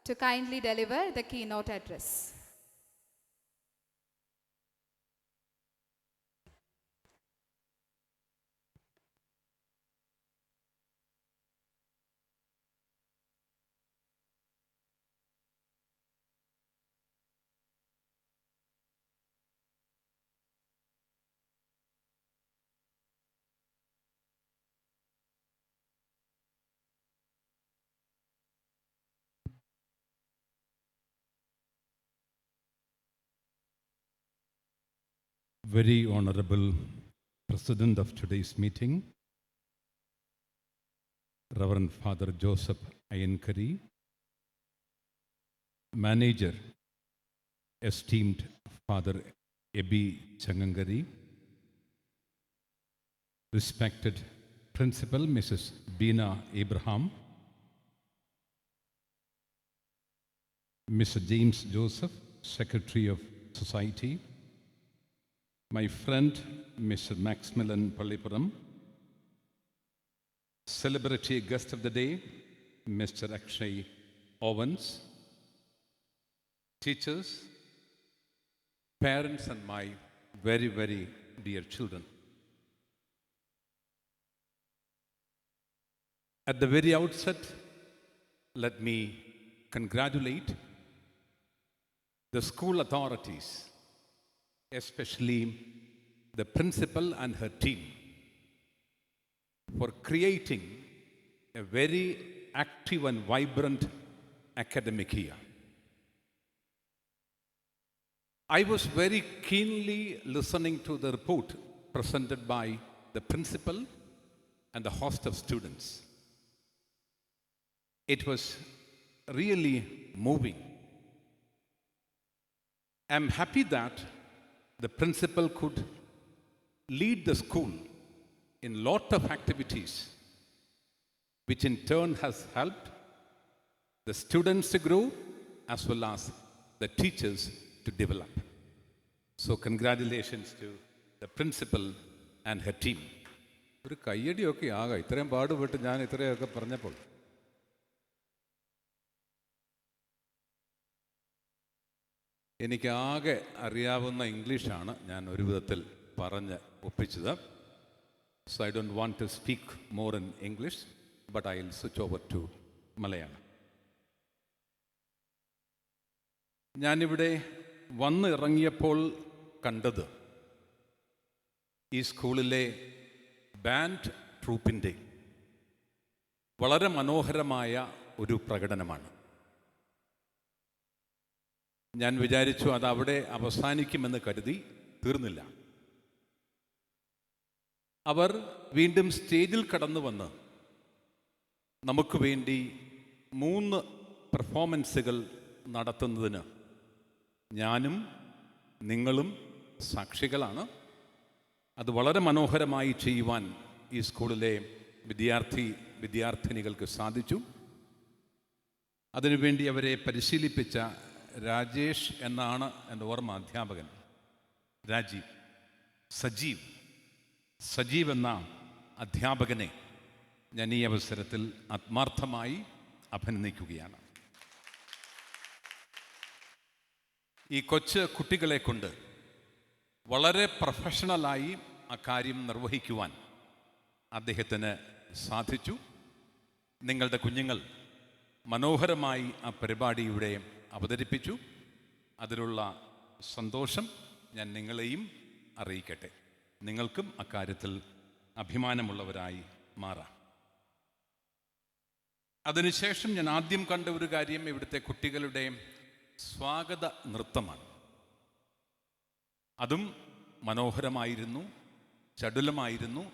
to kindly deliver the keynote address. Very honorable President of today's meeting, Reverend Father Joseph Ayankari, Manager, esteemed Father Ebi Changangari, respected Principal Mrs. Bina Abraham, Mr. James Joseph, Secretary of Society, my friend Mr. Maximilian Pallipuram, celebrity guest of the day, Mr. Akshay Owens, teachers, parents, and my very, very dear children. At the very outset, let me congratulate the school authorities, especially the principal and her team, for creating a very active and vibrant academic year. I was very keenly listening to the report presented by the principal and the host of students. It was really moving. I'm happy that the principal could lead the school in a lot of activities, which in turn has helped the students to grow as well as the teachers to develop. So congratulations to the principal and her team. ഒരു കയ്യടിയൊക്കെ ആകാം, ഇത്രയും പാടുപെട്ട് ഞാൻ ഇത്രയൊക്കെ പറഞ്ഞപ്പോൾ. എനിക്ക് ആകെ അറിയാവുന്ന ഇംഗ്ലീഷാണ് ഞാൻ ഒരു വിധത്തിൽ പറഞ്ഞ് ഒപ്പിച്ചത്. So I don't want to speak more in English, but I'll switch over to Malayalam. ഞാനിവിടെ വന്ന് ഇറങ്ങിയപ്പോൾ കണ്ടത് ഈ സ്കൂളിലെ ബാൻഡ് ട്രൂപ്പിൻ്റെ വളരെ മനോഹരമായ ഒരു പ്രകടനമാണ്. ഞാൻ വിചാരിച്ചു അത് അവിടെ അവസാനിക്കുമെന്ന് കരുതി, തീർന്നില്ല. അവർ വീണ്ടും സ്റ്റേജിൽ കടന്നു വന്ന് നമുക്ക് വേണ്ടി 3 പെർഫോമൻസുകൾ നടത്തുന്നതിന് ഞാനും നിങ്ങളും സാക്ഷികളാണ്. അത് വളരെ മനോഹരമായി ചെയ്യുവാൻ ഈ സ്കൂളിലെ വിദ്യാർത്ഥിനികൾക്ക് സാധിച്ചു. അതിനുവേണ്ടി അവരെ പരിശീലിപ്പിച്ച രാജേഷ് എന്നാണ് എൻ്റെ ഓർമ്മ, അധ്യാപകൻ സജീവ് എന്ന അധ്യാപകനെ ഞാൻ ഈ അവസരത്തിൽ ആത്മാർത്ഥമായി അഭിനന്ദിക്കുകയാണ്. ഈ കൊച്ചു കുട്ടികളെ കൊണ്ട് വളരെ പ്രൊഫഷണലായി ആ കാര്യം നിർവഹിക്കുവാൻ അദ്ദേഹത്തിന് സാധിച്ചു. നിങ്ങളുടെ കുഞ്ഞുങ്ങൾ മനോഹരമായി ആ പരിപാടിയുടെ അവതരിപ്പിച്ചു. അതിലുള്ള സന്തോഷം ഞാൻ നിങ്ങളെയും അറിയിക്കട്ടെ. നിങ്ങൾക്കും അക്കാര്യത്തിൽ അഭിമാനമുള്ളവരായി മാറാം. അതിനുശേഷം ഞാൻ ആദ്യം കണ്ട ഒരു കാര്യം ഇവിടുത്തെ കുട്ടികളുടെ സ്വാഗത നൃത്തമാണ്. അതും മനോഹരമായിരുന്നു, ചടുലമായിരുന്നു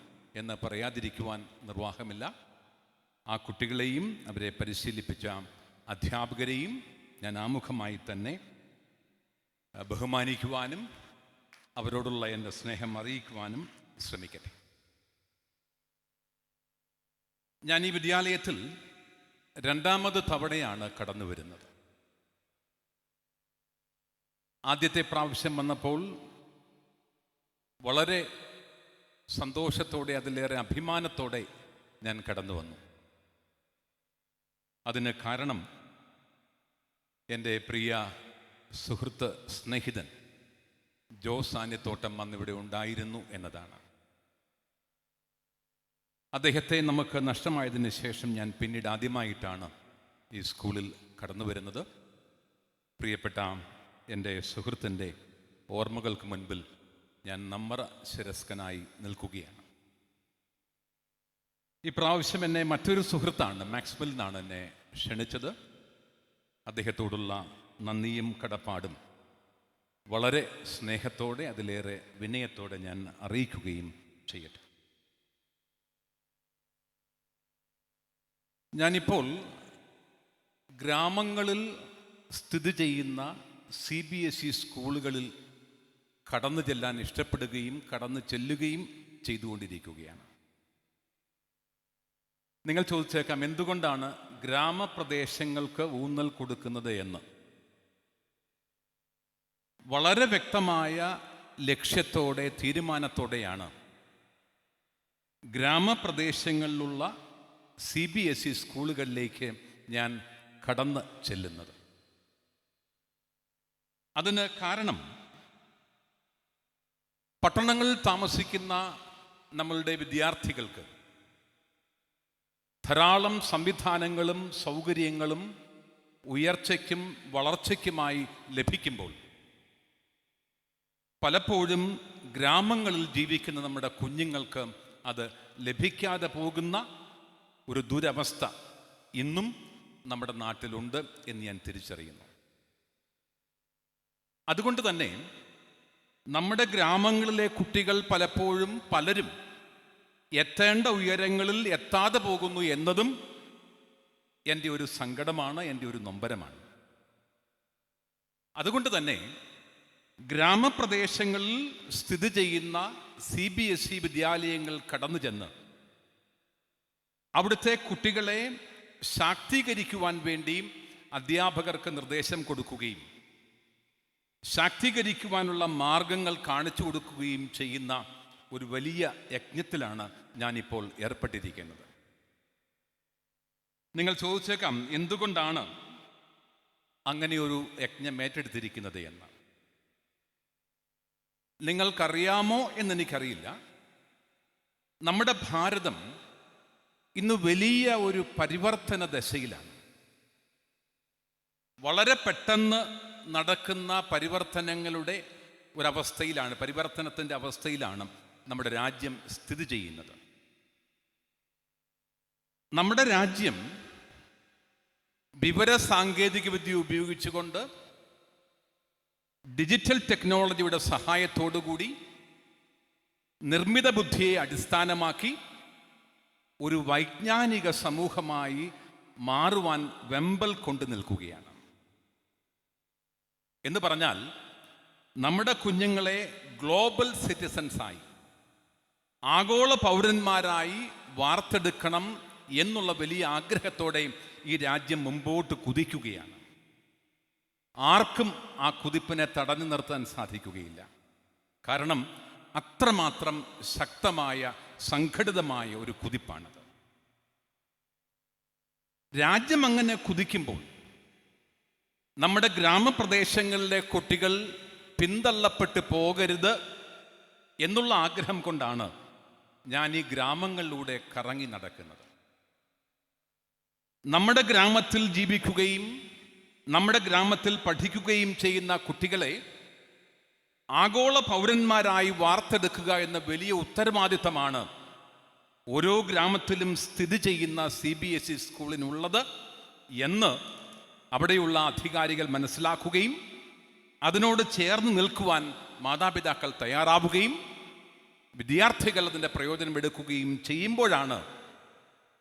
എന്ന് പറയാതിരിക്കുവാൻ നിർവാഹമില്ല. ആ കുട്ടികളെയും അവരെ പരിശീലിപ്പിച്ച അധ്യാപകരെയും ഞാൻ ആമുഖമായി തന്നെ ബഹുമാനിക്കുവാനും അവരോടുള്ള എൻ്റെ സ്നേഹം അറിയിക്കുവാനും ശ്രമിക്കട്ടെ. ഞാൻ ഈ വിദ്യാലയത്തിൽ 2ാമത് തവണയാണ് കടന്നു വരുന്നത്. ആദ്യത്തെ പ്രാവശ്യം വന്നപ്പോൾ വളരെ സന്തോഷത്തോടെ, അതിലേറെ അഭിമാനത്തോടെ ഞാൻ കടന്നു വന്നു. അതിന് കാരണം എൻ്റെ പ്രിയ സുഹൃത്ത് സ്നേഹിതൻ ജോസ് ആന്യത്തോട്ടം അന്നിവിടെ ഉണ്ടായിരുന്നു എന്നതാണ്. അദ്ദേഹത്തെ നമുക്ക് നഷ്ടമായതിന് ശേഷം ഞാൻ പിന്നീട് ആദ്യമായിട്ടാണ് ഈ സ്കൂളിൽ കടന്നു വരുന്നത്. പ്രിയപ്പെട്ട എൻ്റെ സുഹൃത്തിൻ്റെ ഓർമ്മകൾക്ക് മുൻപിൽ ഞാൻ നമ്ര ശിരസ്കനായി നിൽക്കുകയാണ്. ഈ പ്രാവശ്യം എന്നെ മറ്റൊരു സുഹൃത്താണ്, മാക്സ്വെൽ എന്നാണ് എന്നെ ക്ഷണിച്ചത്. അദ്ദേഹത്തോടുള്ള നന്ദിയും കടപ്പാടും വളരെ സ്നേഹത്തോടെ, അതിലേറെ വിനയത്തോടെ ഞാൻ അറിയിക്കുകയും ചെയ്യട്ടെ. ഞാനിപ്പോൾ ഗ്രാമങ്ങളിൽ സ്ഥിതി ചെയ്യുന്ന CBSE സ്കൂളുകളിൽ കടന്നു ചെല്ലാൻ ഇഷ്ടപ്പെടുകയും കടന്നു ചെല്ലുകയും ചെയ്തുകൊണ്ടിരിക്കുകയാണ്. നിങ്ങൾ ചോദിച്ചേക്കാം, എന്തുകൊണ്ടാണ് ഗ്രാമപ്രദേശങ്ങൾക്ക് ഊന്നൽ കൊടുക്കുന്നത് എന്ന്. വളരെ വ്യക്തമായ ലക്ഷ്യത്തോടെ, തീരുമാനത്തോടെയാണ് ഗ്രാമപ്രദേശങ്ങളിലുള്ള CBSE സ്കൂളുകളിലേക്ക് ഞാൻ കടന്ന് ചെല്ലുന്നത്. അതിന് കാരണം പട്ടണങ്ങളിൽ താമസിക്കുന്ന നമ്മളുടെ വിദ്യാർത്ഥികൾക്ക് ധാരാളം സംവിധാനങ്ങളും സൗകര്യങ്ങളും ഉയർച്ചയ്ക്കും വളർച്ചയ്ക്കുമായി ലഭിക്കുമ്പോൾ പലപ്പോഴും ഗ്രാമങ്ങളിൽ ജീവിക്കുന്ന നമ്മുടെ കുഞ്ഞുങ്ങൾക്ക് അത് ലഭിക്കാതെ പോകുന്ന ഒരു ദുരവസ്ഥ ഇന്നും നമ്മുടെ നാട്ടിലുണ്ട് എന്ന് ഞാൻ തിരിച്ചറിയുന്നു. അതുകൊണ്ട് തന്നെ നമ്മുടെ ഗ്രാമങ്ങളിലെ കുട്ടികൾ പലരും എത്തേണ്ട ഉയരങ്ങളിൽ എത്താതെ പോകുന്നു എന്നതും എൻ്റെ ഒരു സങ്കടമാണ്, എൻ്റെ ഒരു നൊമ്പരമാണ്. അതുകൊണ്ട് തന്നെ ഗ്രാമപ്രദേശങ്ങളിൽ സ്ഥിതി ചെയ്യുന്ന CBSE വിദ്യാലയങ്ങൾ കടന്നു ചെന്ന് അവിടുത്തെ കുട്ടികളെ ശാക്തീകരിക്കുവാൻ വേണ്ടി അധ്യാപകർക്ക് നിർദ്ദേശം കൊടുക്കുകയും ശാക്തീകരിക്കുവാനുള്ള മാർഗങ്ങൾ കാണിച്ചു കൊടുക്കുകയും ചെയ്യുന്ന ഒരു വലിയ യജ്ഞത്തിലാണ് ഞാനിപ്പോൾ ഏർപ്പെട്ടിരിക്കുന്നത്. നിങ്ങൾ ചോദിച്ചേക്കാം, എന്തുകൊണ്ടാണ് അങ്ങനെയൊരു യജ്ഞം ഏറ്റെടുത്തിരിക്കുന്നത് എന്ന്. നിങ്ങൾക്കറിയാമോ എന്നെനിക്കറിയില്ല, നമ്മുടെ ഭാരതം ഇന്ന് വലിയ ഒരു പരിവർത്തന ദശയിലാണ്. വളരെ പെട്ടെന്ന് നടക്കുന്ന പരിവർത്തനങ്ങളുടെ ഒരവസ്ഥയിലാണ്, പരിവർത്തനത്തിൻ്റെ അവസ്ഥയിലാണ് നമ്മുടെ രാജ്യം സ്ഥിതി ചെയ്യുന്നത്. നമ്മുടെ രാജ്യം വിവര സാങ്കേതിക വിദ്യ ഉപയോഗിച്ചുകൊണ്ട് ഡിജിറ്റൽ ടെക്നോളജിയുടെ സഹായത്തോടുകൂടി നിർമ്മിത ബുദ്ധിയെ അടിസ്ഥാനമാക്കി ഒരു വൈജ്ഞാനിക സമൂഹമായി മാറുവാൻ വെമ്പൽ കൊണ്ടു നിൽക്കുകയാണ്. എന്ന് പറഞ്ഞാൽ നമ്മുടെ കുഞ്ഞുങ്ങളെ ഗ്ലോബൽ സിറ്റിസൺസായി, ആഗോള പൗരന്മാരായി വാർത്തെടുക്കണം എന്നുള്ള വലിയ ആഗ്രഹത്തോടെ ഈ രാജ്യം മുമ്പോട്ട് കുതിക്കുകയാണ്. ആർക്കും ആ കുതിപ്പിനെ തടഞ്ഞു നിർത്താൻ സാധിക്കുകയില്ല. കാരണം അത്രമാത്രം ശക്തമായ, സംഘടിതമായ ഒരു കുതിപ്പാണത്. രാജ്യം അങ്ങനെ കുതിക്കുമ്പോൾ നമ്മുടെ ഗ്രാമപ്രദേശങ്ങളിലെ കുട്ടികൾ പിന്തള്ളപ്പെട്ട് പോകരുത് എന്നുള്ള ആഗ്രഹം കൊണ്ടാണ് ഞാൻ ഈ ഗ്രാമങ്ങളിലൂടെ കറങ്ങി നടക്കുന്നത്. നമ്മുടെ ഗ്രാമത്തിൽ ജീവിക്കുകയും നമ്മുടെ ഗ്രാമത്തിൽ പഠിക്കുകയും ചെയ്യുന്ന കുട്ടികളെ ആഗോള പൗരന്മാരായി വാർത്തെടുക്കുക എന്ന വലിയ ഉത്തരവാദിത്തമാണ് ഓരോ ഗ്രാമത്തിലും സ്ഥിതി ചെയ്യുന്ന CBSE സ്കൂളിനുള്ളത് എന്ന് അവിടെയുള്ള അധികാരികൾ മനസ്സിലാക്കുകയും അതിനോട് ചേർന്ന് നിൽക്കുവാൻ മാതാപിതാക്കൾ തയ്യാറാവുകയും വിദ്യാർത്ഥികൾ അതിൻ്റെ പ്രയോജനമെടുക്കുകയും ചെയ്യുമ്പോഴാണ്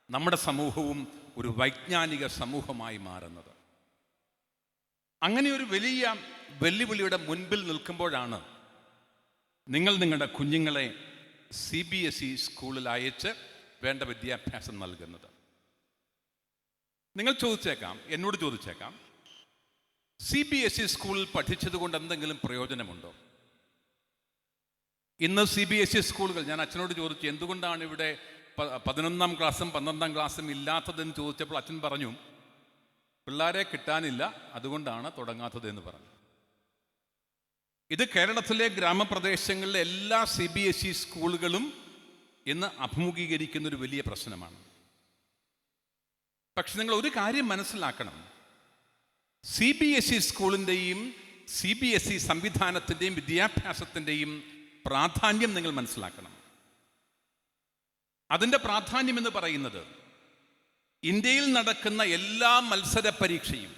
നമ്മുടെ സമൂഹവും ഒരു വൈജ്ഞാനിക സമൂഹമായി മാറുന്നത്. അങ്ങനെ ഒരു വലിയ വെല്ലുവിളിയുടെ മുൻപിൽ നിൽക്കുമ്പോഴാണ് നിങ്ങൾ നിങ്ങളുടെ കുഞ്ഞുങ്ങളെ CBSE സ്കൂളിൽ അയച്ച് വേണ്ട വിദ്യാഭ്യാസം നൽകുന്നത്. നിങ്ങൾ ചോദിച്ചേക്കാം, എന്നോട് ചോദിച്ചേക്കാം, CBSE സ്കൂളിൽ പഠിച്ചതുകൊണ്ട് എന്തെങ്കിലും പ്രയോജനമുണ്ടോ? ഇന്ന് CBSE സ്കൂളുകൾ, ഞാൻ അച്ഛനോട് ചോദിച്ചു എന്തുകൊണ്ടാണ് ഇവിടെ 11ാം ക്ലാസ്സും 12ാം ക്ലാസ്സും ഇല്ലാത്തതെന്ന് ചോദിച്ചപ്പോൾ അച്ഛൻ പറഞ്ഞു, പിള്ളേരെ കിട്ടാനില്ല, അതുകൊണ്ടാണ് തുടങ്ങാത്തത് എന്ന് പറഞ്ഞു. ഇത് കേരളത്തിലെ ഗ്രാമപ്രദേശങ്ങളിലെ എല്ലാ CBSE സ്കൂളുകളും ഇന്ന് അഭിമുഖീകരിക്കുന്ന ഒരു വലിയ പ്രശ്നമാണ്. പക്ഷെ നിങ്ങൾ ഒരു കാര്യം മനസ്സിലാക്കണം, CBSE സ്കൂളിൻ്റെയും CBSE സംവിധാനത്തിൻ്റെയും വിദ്യാഭ്യാസത്തിൻ്റെയും പ്രാധാന്യം നിങ്ങൾ മനസ്സിലാക്കണം. അതിൻ്റെ പ്രാധാന്യം എന്ന് പറയുന്നത് ഇന്ത്യയിൽ നടക്കുന്ന എല്ലാ മത്സര പരീക്ഷയും,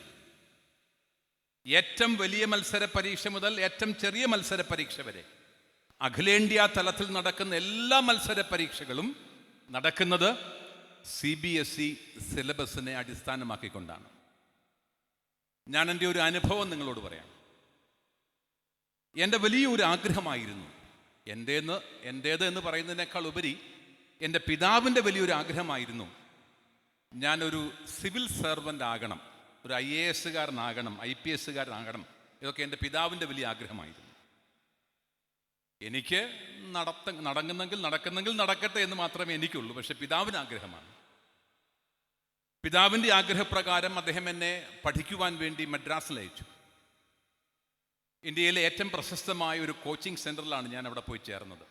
ഏറ്റവും വലിയ മത്സര പരീക്ഷ മുതൽ ഏറ്റവും ചെറിയ മത്സര പരീക്ഷ വരെ, അഖിലേന്ത്യാ തലത്തിൽ നടക്കുന്ന എല്ലാ മത്സര പരീക്ഷകളും നടക്കുന്നത് CBSE സിലബസിനെ അടിസ്ഥാനമാക്കിക്കൊണ്ടാണ്. ഞാൻ എൻ്റെ ഒരു അനുഭവം നിങ്ങളോട് പറയാം. എൻ്റെ വലിയൊരു ആഗ്രഹമായിരുന്നു, എൻ്റേത് എന്ന് പറയുന്നതിനേക്കാൾ ഉപരി എൻ്റെ പിതാവിൻ്റെ വലിയൊരു ആഗ്രഹമായിരുന്നു, ഞാനൊരു സിവിൽ സർവൻ്റ് ആകണം, ഒരു IAS-കാരനാകണം, IPS-കാരനാകണം. ഇതൊക്കെ എൻ്റെ പിതാവിൻ്റെ വലിയ ആഗ്രഹമായിരുന്നു. എനിക്ക് നടക്കുന്നെങ്കിൽ നടക്കട്ടെ എന്ന് മാത്രമേ എനിക്കുള്ളൂ. പക്ഷെ പിതാവിന് ആഗ്രഹമാണ്. പിതാവിൻ്റെ ആഗ്രഹപ്രകാരം അദ്ദേഹം എന്നെ പഠിക്കുവാൻ വേണ്ടി മദ്രാസിൽ അയച്ചു. ഇന്ത്യയിലെ ഏറ്റവും പ്രശസ്തമായ ഒരു കോച്ചിങ് സെൻറ്ററിലാണ് ഞാൻ അവിടെ പോയി ചേർന്നത്.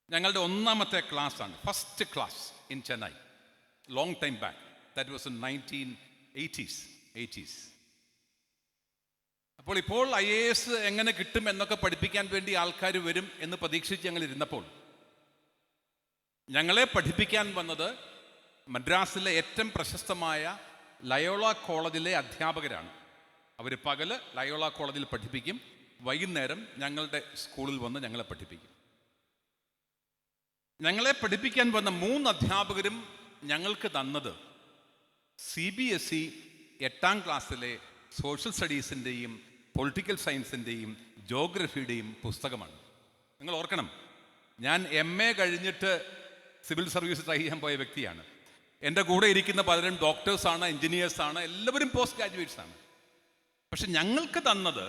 ഞങ്ങളുടെ ഒന്നാമത്തെ ക്ലാസ്സാണ്, first class in Chennai, long time back. That was in 1980s. അപ്പോൾ ഇപ്പോൾ IAS എങ്ങനെ കിട്ടും എന്നൊക്കെ പഠിപ്പിക്കാൻ വേണ്ടി ആൾക്കാർ വരും എന്ന് പ്രതീക്ഷിച്ച് ഞങ്ങൾ ഇരുന്നപ്പോൾ ഞങ്ങളെ പഠിപ്പിക്കാൻ വന്നത് മദ്രാസിലെ ഏറ്റവും പ്രശസ്തമായ ലയോള കോളേജിലെ അധ്യാപകരാണ്. അവർ പകല് ലയോള കോളേജിൽ പഠിപ്പിക്കും, വൈകുന്നേരം ഞങ്ങളുടെ സ്കൂളിൽ വന്ന് ഞങ്ങളെ പഠിപ്പിക്കും. ഞങ്ങളെ പഠിപ്പിക്കാൻ വന്ന 3 അധ്യാപകരും ഞങ്ങൾക്ക് തന്നത് CBSE 8ാം ക്ലാസ്സിലെ സോഷ്യൽ സ്റ്റഡീസിൻ്റെയും പൊളിറ്റിക്കൽ സയൻസിൻ്റെയും ജോഗ്രഫിയുടെയും പുസ്തകമാണ്. നിങ്ങൾ ഓർക്കണം, ഞാൻ MA കഴിഞ്ഞിട്ട് സിവിൽ സർവീസ് ട്രൈ ചെയ്യാൻ പോയ വ്യക്തിയാണ്. എൻ്റെ കൂടെ ഇരിക്കുന്ന പലരും ഡോക്ടേഴ്സാണ്, എൻജിനീയേഴ്സാണ്, എല്ലാവരും പോസ്റ്റ് ഗ്രാജുവേറ്റ്സാണ്. പക്ഷെ ഞങ്ങൾക്ക് തന്നത്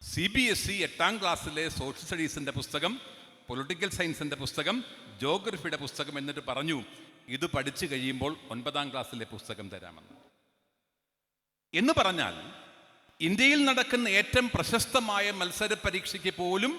CBSE 8ാം ക്ലാസ്സിലെ സോഷ്യൽ സ്റ്റഡീസിൻ്റെ പുസ്തകം, പൊളിറ്റിക്കൽ സയൻസിൻ്റെ പുസ്തകം, ജോഗ്രഫിയുടെ പുസ്തകം, എന്നിട്ട് പറഞ്ഞു ഇത് പഠിച്ചു കഴിയുമ്പോൾ 9ാം ക്ലാസ്സിലെ പുസ്തകം തരാമെന്ന്. എന്ന് പറഞ്ഞാൽ ഇന്ത്യയിൽ നടക്കുന്ന ഏറ്റവും പ്രശസ്തമായ മത്സര പരീക്ഷയ്ക്ക് പോലും